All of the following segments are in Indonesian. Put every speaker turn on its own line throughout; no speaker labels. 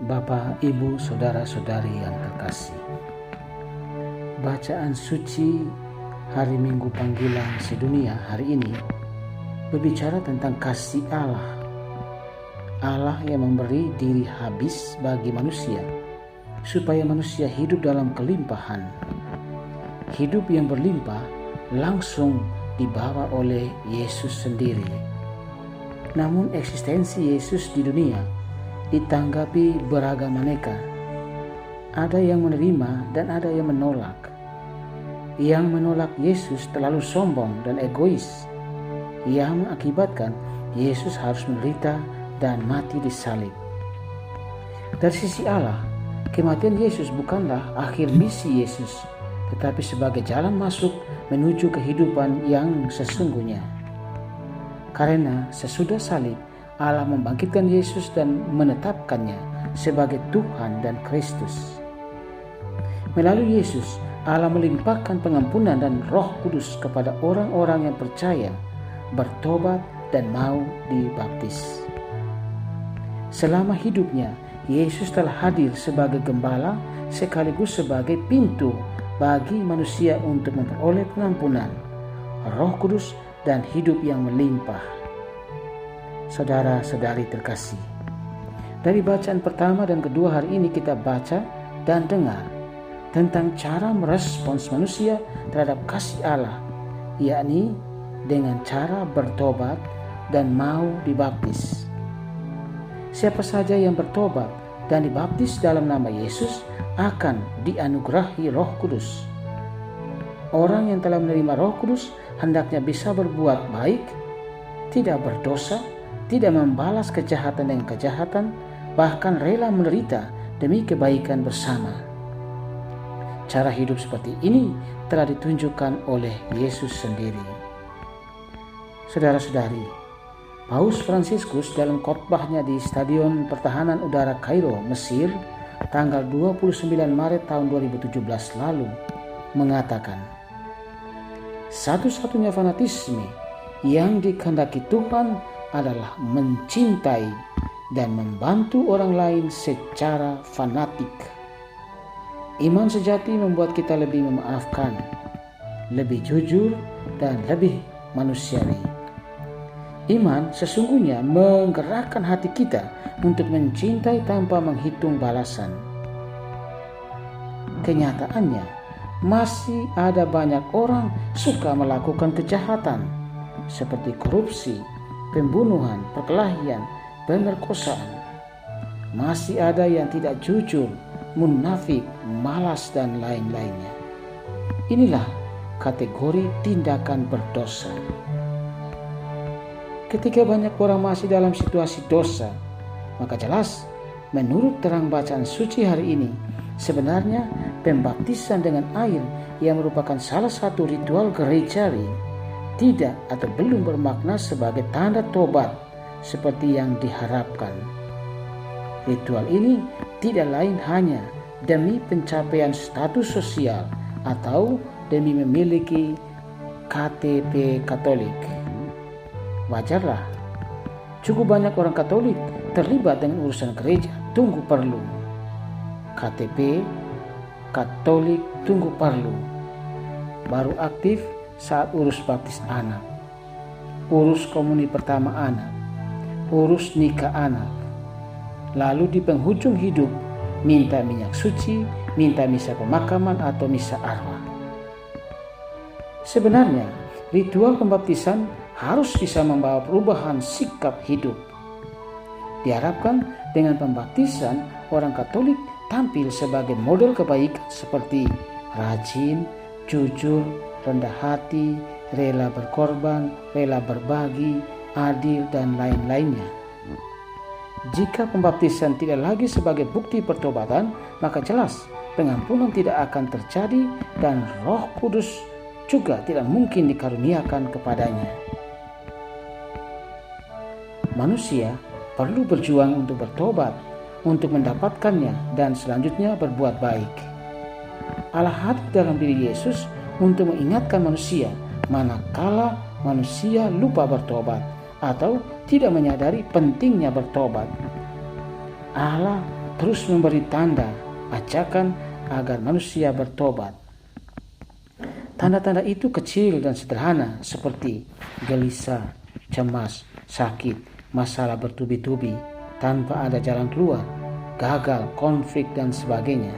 Bapak, Ibu, Saudara-saudari yang terkasih, bacaan suci hari Minggu panggilan sedunia hari ini berbicara tentang kasih Allah. Allah yang memberi diri habis bagi manusia supaya manusia hidup dalam kelimpahan. Hidup yang berlimpah langsung dibawa oleh Yesus sendiri. Namun eksistensi Yesus di dunia ditanggapi beragam aneka. Ada yang menerima dan ada yang menolak. Yang menolak Yesus terlalu sombong dan egois, yang mengakibatkan Yesus harus menderita dan mati di salib. Dari sisi Allah, kematian Yesus bukanlah akhir misi Yesus, tetapi sebagai jalan masuk menuju kehidupan yang sesungguhnya. Karena sesudah salib, Allah membangkitkan Yesus dan menetapkannya sebagai Tuhan dan Kristus. Melalui Yesus, Allah melimpahkan pengampunan dan Roh Kudus kepada orang-orang yang percaya, bertobat, dan mau dibaptis. Selama hidupnya, Yesus telah hadir sebagai gembala sekaligus sebagai pintu bagi manusia untuk memperoleh pengampunan, Roh Kudus, dan hidup yang melimpah. Saudara-saudari terkasih, dari bacaan pertama dan kedua hari ini kita baca dan dengar tentang cara merespons manusia terhadap kasih Allah, yakni dengan cara bertobat dan mau dibaptis. Siapa saja yang bertobat dan dibaptis dalam nama Yesus akan dianugerahi Roh Kudus. Orang yang telah menerima Roh Kudus hendaknya bisa berbuat baik, tidak berdosa, tidak membalas kejahatan dengan kejahatan, bahkan rela menderita demi kebaikan bersama. Cara hidup seperti ini telah ditunjukkan oleh Yesus sendiri. Saudara-saudari, Paus Fransiskus dalam khotbahnya di Stadion Pertahanan Udara Kairo, Mesir, tanggal 29 Maret tahun 2017 lalu, mengatakan, satu-satunya fanatisme yang dikehendaki Tuhan adalah mencintai dan membantu orang lain secara fanatik. Iman sejati membuat kita lebih memaafkan, lebih jujur, dan lebih manusiawi. Iman sesungguhnya menggerakkan hati kita untuk mencintai tanpa menghitung balasan. Kenyataannya, masih ada banyak orang suka melakukan kejahatan seperti korupsi, pembunuhan, perkelahian, pemerkosaan. Masih ada yang tidak jujur, munafik, malas, dan lain-lainnya. Inilah kategori tindakan berdosa. Ketika banyak orang masih dalam situasi dosa, maka jelas menurut terang bacaan suci hari ini, sebenarnya pembaptisan dengan air yang merupakan salah satu ritual gerejawi tidak atau belum bermakna sebagai tanda tobat seperti yang diharapkan. Ritual ini tidak lain hanya demi pencapaian status sosial atau demi memiliki KTP Katolik. Wajarlah, cukup banyak orang Katolik terlibat dengan urusan gereja, tunggu perlu. KTP Katolik tunggu perlu. Baru aktif saat urus baptis anak, urus komuni pertama anak, urus nikah anak. Lalu di penghujung hidup minta minyak suci, minta misa pemakaman atau misa arwah. Sebenarnya ritual pembaptisan harus bisa membawa perubahan sikap hidup. Diharapkan dengan pembaptisan orang Katolik tampil sebagai model kebaikan seperti rajin, jujur, rendah hati, rela berkorban, rela berbagi, adil, dan lain-lainnya. Jika pembaptisan tidak lagi sebagai bukti pertobatan, maka jelas pengampunan tidak akan terjadi dan Roh Kudus juga tidak mungkin dikaruniakan kepadanya. Manusia perlu berjuang untuk bertobat, untuk mendapatkannya, dan selanjutnya berbuat baik. Allah hadir dalam diri Yesus untuk mengingatkan manusia manakala manusia lupa bertobat atau tidak menyadari pentingnya bertobat. Allah terus memberi tanda, ajakan agar manusia bertobat. Tanda-tanda itu kecil dan sederhana seperti gelisah, cemas, sakit, masalah bertubi-tubi tanpa ada jalan keluar, gagal, konflik, dan sebagainya.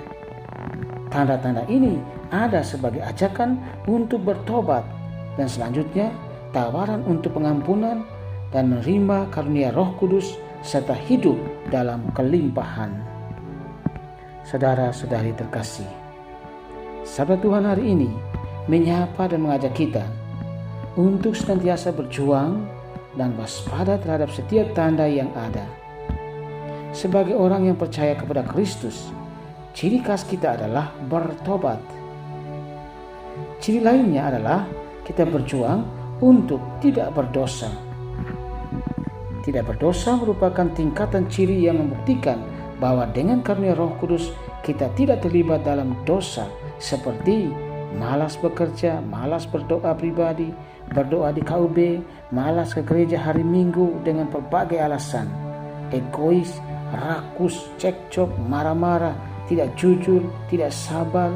Tanda-tanda ini ada sebagai ajakan untuk bertobat dan selanjutnya tawaran untuk pengampunan dan menerima karunia Roh Kudus serta hidup dalam kelimpahan. Saudara-saudari terkasih, Sabda Tuhan hari ini menyapa dan mengajak kita untuk senantiasa berjuang dan waspada terhadap setiap tanda yang ada. Sebagai orang yang percaya kepada Kristus, ciri khas kita adalah bertobat. Ciri lainnya adalah kita berjuang untuk tidak berdosa. Tidak berdosa merupakan tingkatan ciri yang membuktikan bahwa dengan karunia Roh Kudus kita tidak terlibat dalam dosa seperti malas bekerja, malas berdoa pribadi, berdoa di KUB, malas ke gereja hari Minggu dengan berbagai alasan, egois, rakus, cekcok, marah-marah, tidak jujur, tidak sabar,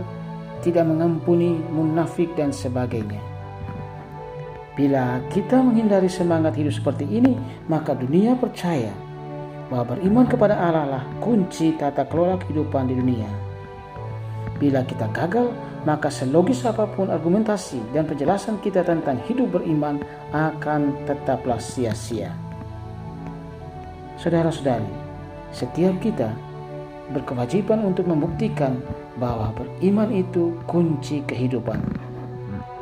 tidak mengampuni, munafik, dan sebagainya. Bila kita menghindari semangat hidup seperti ini, maka dunia percaya bahwa beriman kepada Allah lah kunci tata kelola kehidupan di dunia. Bila kita gagal, maka selogis apapun argumentasi dan penjelasan kita tentang hidup beriman akan tetaplah sia-sia. Saudara-saudari, setiap kita berkewajiban untuk membuktikan bahwa beriman itu kunci kehidupan.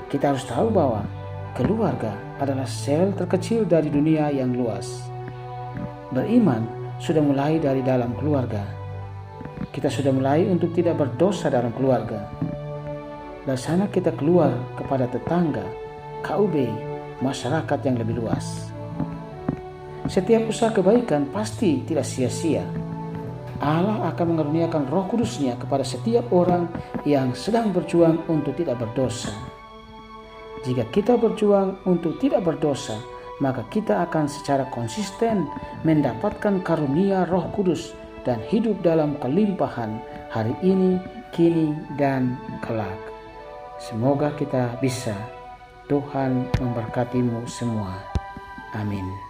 Kita harus tahu bahwa keluarga adalah sel terkecil dari dunia yang luas. Beriman sudah mulai dari dalam keluarga. Kita sudah mulai untuk tidak berdosa dalam keluarga. Dari sana kita keluar kepada tetangga, KUB, masyarakat yang lebih luas. Setiap usaha kebaikan pasti tidak sia-sia. Allah akan mengaruniakan Roh Kudus-Nya kepada setiap orang yang sedang berjuang untuk tidak berdosa. Jika kita berjuang untuk tidak berdosa, maka kita akan secara konsisten mendapatkan karunia Roh Kudus dan hidup dalam kelimpahan hari ini, kini, dan kelak. Semoga kita bisa. Tuhan memberkatimu semua. Amin.